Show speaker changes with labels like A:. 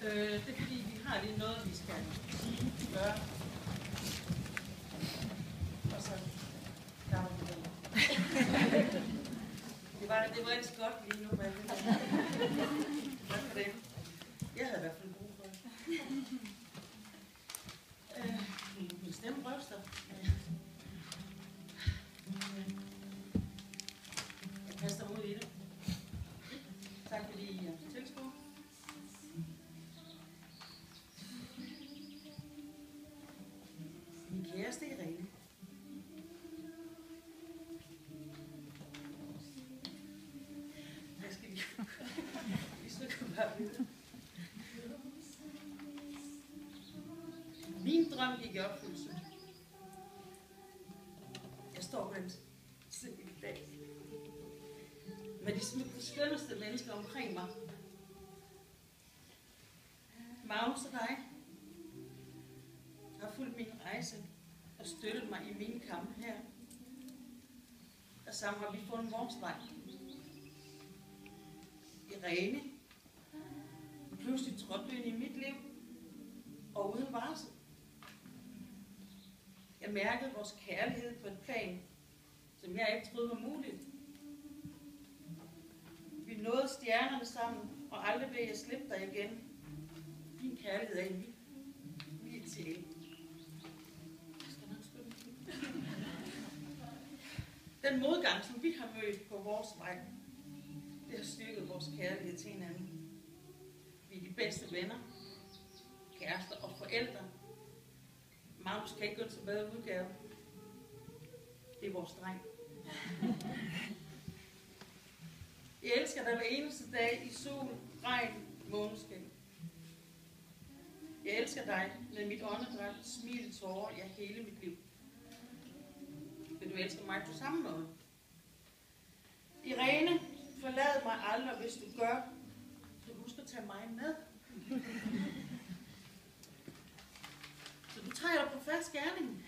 A: Det er fordi, vi har lige noget, vi skal gøre. Og så klapper vi den. Det var ellers godt lige nu, men tak for det. Jeg havde i hvert fald brug for det. Min stemme røster. Jeg kaster ud i det. Tak fordi I har tilskudt. Min kæreste Irene. Jeg skal lige bare vide. Min drøm gik i opfyldelse. Jeg står på den simpelthen i dag. Med de skønneste mennesker omkring mig. Magnus og dig har fulgt min rejse og støttet mig i mine kampe her. Og sammen har vi fundet vores vej. Irene pludselig trådte ind i mit liv og uden varsel. Jeg mærkede vores kærlighed på et plan, som jeg ikke troede var muligt. Vi nåede stjernerne sammen, og aldrig vil jeg slippe dig igen. Din kærlighed er en vild sjæl. Den modgang, som vi har mødt på vores vej, det har styrket vores kærlighed til hinanden. Vi er de bedste venner, kærester og forældre. Magnus kan ikke gå til bedre udgave. Det er vores dreng. Jeg elsker dig hver eneste dag i sol, regn, måneskin. Jeg elsker dig med mit åndedræt, smil, tårer, ja, hele mit liv. Vil du elske mig på samme måde? Irene, forlad mig aldrig, hvis du gør. Så husk at tage mig med. Så du træder på fast gerning.